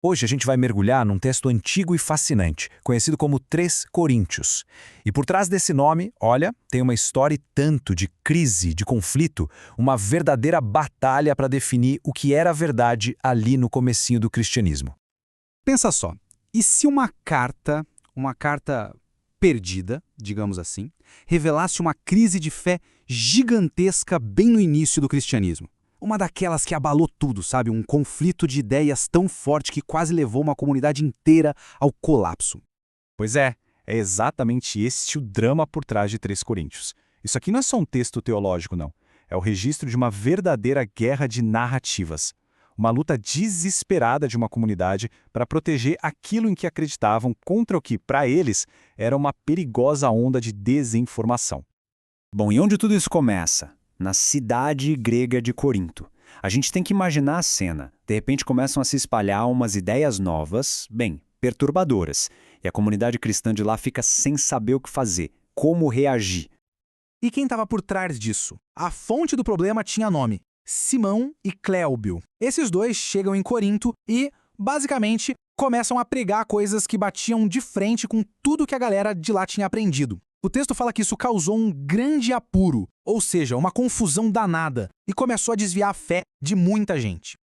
Hoje a gente vai mergulhar num texto antigo e fascinante, conhecido como 3 Coríntios. E por trás desse nome, olha, tem uma história e tanto de crise, de conflito, uma verdadeira batalha para definir o que era a verdade ali no comecinho do cristianismo. Pensa só, e se uma carta perdida, digamos assim, revelasse uma crise de fé gigantesca bem no início do cristianismo? Uma daquelas que abalou tudo, sabe? Um conflito de ideias tão forte que quase levou uma comunidade inteira ao colapso. Pois é exatamente esse o drama por trás de 3 Coríntios. Isso aqui não é só um texto teológico, não. É o registro de uma verdadeira guerra de narrativas. Uma luta desesperada de uma comunidade para proteger aquilo em que acreditavam contra o que, para eles, era uma perigosa onda de desinformação. Bom, e onde tudo isso começa? Na cidade grega de Corinto. A gente tem que imaginar a cena. De repente começam a se espalhar umas ideias novas, bem, perturbadoras. E a comunidade cristã de lá fica sem saber o que fazer, como reagir. E quem estava por trás disso? A fonte do problema tinha nome: Simão e Clébio. Esses dois chegam em Corinto e, basicamente, começam a pregar coisas que batiam de frente com tudo que a galera de lá tinha aprendido. O texto fala que isso causou um grande apuro, ou seja, uma confusão danada, e começou a desviar a fé de muita gente.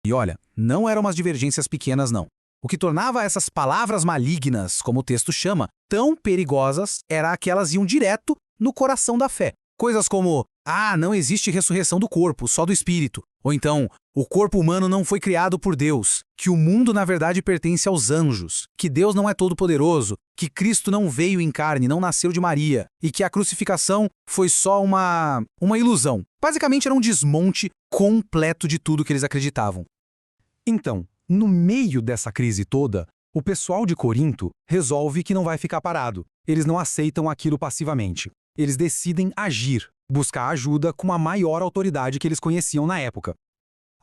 E olha, não eram umas divergências pequenas, não. O que tornava essas palavras malignas, como o texto chama, tão perigosas era que elas iam direto no coração da fé. Coisas como: não existe ressurreição do corpo, só do espírito. Ou então, o corpo humano não foi criado por Deus, que o mundo na verdade pertence aos anjos, que Deus não é todo-poderoso, que Cristo não veio em carne, não nasceu de Maria, e que a crucificação foi só uma ilusão. Basicamente era um desmonte completo de tudo que eles acreditavam. Então, no meio dessa crise toda, o pessoal de Corinto resolve que não vai ficar parado. Eles não aceitam aquilo passivamente. Eles decidem agir, buscar ajuda com a maior autoridade que eles conheciam na época.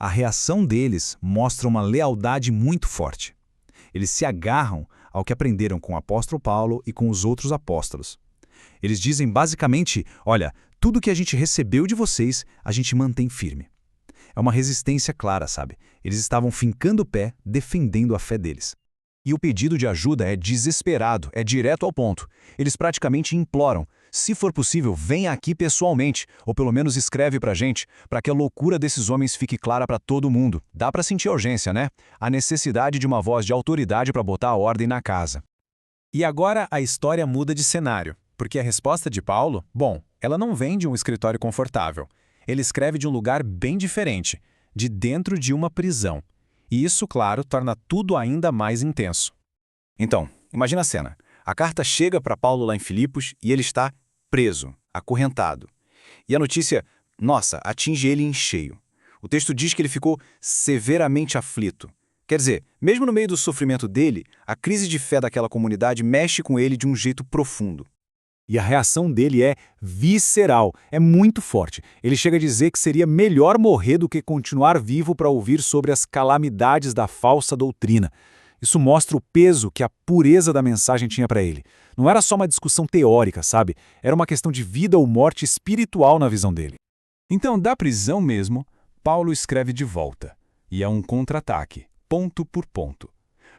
A reação deles mostra uma lealdade muito forte. Eles se agarram ao que aprenderam com o apóstolo Paulo e com os outros apóstolos. Eles dizem basicamente: olha, tudo que a gente recebeu de vocês, a gente mantém firme. É uma resistência clara, sabe? Eles estavam fincando o pé, defendendo a fé deles. E o pedido de ajuda é desesperado, é direto ao ponto. Eles praticamente imploram: se for possível, venha aqui pessoalmente, ou pelo menos escreve pra gente, para que a loucura desses homens fique clara para todo mundo. Dá pra sentir a urgência, né? A necessidade de uma voz de autoridade para botar a ordem na casa. E agora a história muda de cenário, porque a resposta de Paulo, bom, ela não vem de um escritório confortável. Ele escreve de um lugar bem diferente, de dentro de uma prisão. E isso, claro, torna tudo ainda mais intenso. Então, imagina a cena. A carta chega para Paulo lá em Filipos e ele está preso, acorrentado. E a notícia, nossa, atinge ele em cheio. O texto diz que ele ficou severamente aflito. Quer dizer, mesmo no meio do sofrimento dele, a crise de fé daquela comunidade mexe com ele de um jeito profundo. E a reação dele é visceral, é muito forte. Ele chega a dizer que seria melhor morrer do que continuar vivo para ouvir sobre as calamidades da falsa doutrina. Isso mostra o peso que a pureza da mensagem tinha para ele. Não era só uma discussão teórica, sabe? Era uma questão de vida ou morte espiritual na visão dele. Então, da prisão mesmo, Paulo escreve de volta. E é um contra-ataque, ponto por ponto.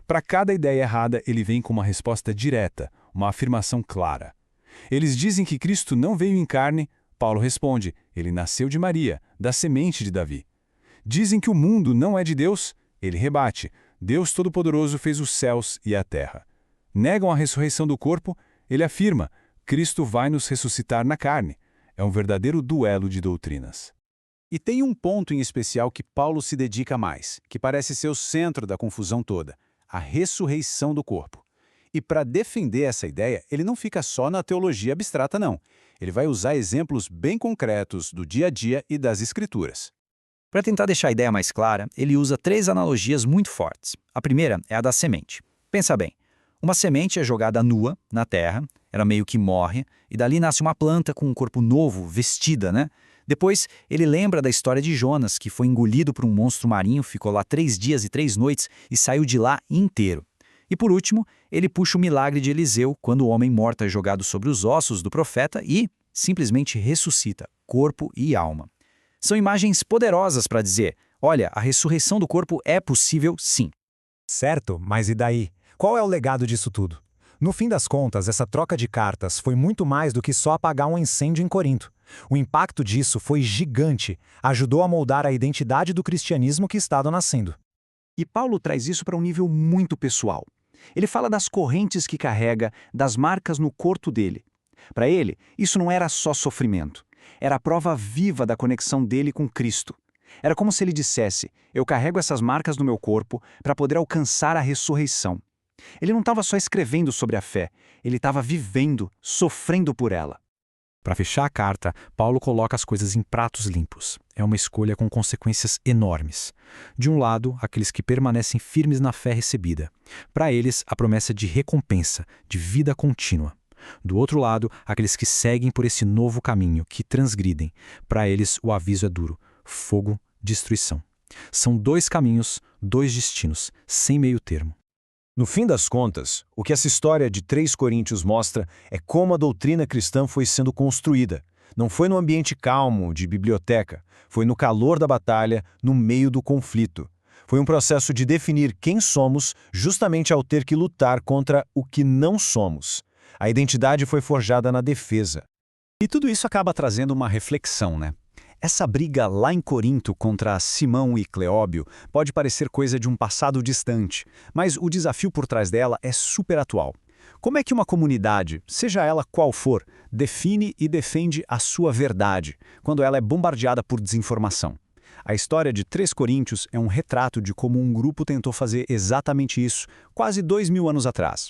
Para cada ideia errada, ele vem com uma resposta direta, uma afirmação clara. Eles dizem que Cristo não veio em carne. Paulo responde: ele nasceu de Maria, da semente de Davi. Dizem que o mundo não é de Deus. Ele rebate: Deus Todo-Poderoso fez os céus e a terra. Negam a ressurreição do corpo. Ele afirma: Cristo vai nos ressuscitar na carne. É um verdadeiro duelo de doutrinas. E tem um ponto em especial que Paulo se dedica mais, que parece ser o centro da confusão toda: a ressurreição do corpo. E para defender essa ideia, ele não fica só na teologia abstrata, não. Ele vai usar exemplos bem concretos do dia a dia e das Escrituras. Para tentar deixar a ideia mais clara, ele usa 3 analogias muito fortes. A primeira é a da semente. Pensa bem, uma semente é jogada nua na terra, ela meio que morre, e dali nasce uma planta com um corpo novo, vestida, né? Depois, ele lembra da história de Jonas, que foi engolido por um monstro marinho, ficou lá 3 dias e 3 noites e saiu de lá inteiro. E por último, ele puxa o milagre de Eliseu, quando o homem morto é jogado sobre os ossos do profeta e simplesmente ressuscita, corpo e alma. São imagens poderosas para dizer: olha, a ressurreição do corpo é possível sim. Certo, mas e daí? Qual é o legado disso tudo? No fim das contas, essa troca de cartas foi muito mais do que só apagar um incêndio em Corinto. O impacto disso foi gigante, ajudou a moldar a identidade do cristianismo que estava nascendo. E Paulo traz isso para um nível muito pessoal. Ele fala das correntes que carrega, das marcas no corpo dele. Para ele, isso não era só sofrimento. Era a prova viva da conexão dele com Cristo. Era como se ele dissesse: eu carrego essas marcas no meu corpo para poder alcançar a ressurreição. Ele não estava só escrevendo sobre a fé, ele estava vivendo, sofrendo por ela. Para fechar a carta, Paulo coloca as coisas em pratos limpos. É uma escolha com consequências enormes. De um lado, aqueles que permanecem firmes na fé recebida. Para eles, a promessa de recompensa, de vida contínua. Do outro lado, aqueles que seguem por esse novo caminho, que transgridem. Para eles, o aviso é duro: fogo, destruição. São dois caminhos, dois destinos, sem meio termo. No fim das contas, o que essa história de 3 Coríntios mostra é como a doutrina cristã foi sendo construída. Não foi no ambiente calmo, de biblioteca, foi no calor da batalha, no meio do conflito. Foi um processo de definir quem somos, justamente ao ter que lutar contra o que não somos. A identidade foi forjada na defesa. E tudo isso acaba trazendo uma reflexão, né? Essa briga lá em Corinto contra Simão e Cleóbio pode parecer coisa de um passado distante, mas o desafio por trás dela é super atual. Como é que uma comunidade, seja ela qual for, define e defende a sua verdade quando ela é bombardeada por desinformação? A história de 3 Coríntios é um retrato de como um grupo tentou fazer exatamente isso quase 2000 anos atrás.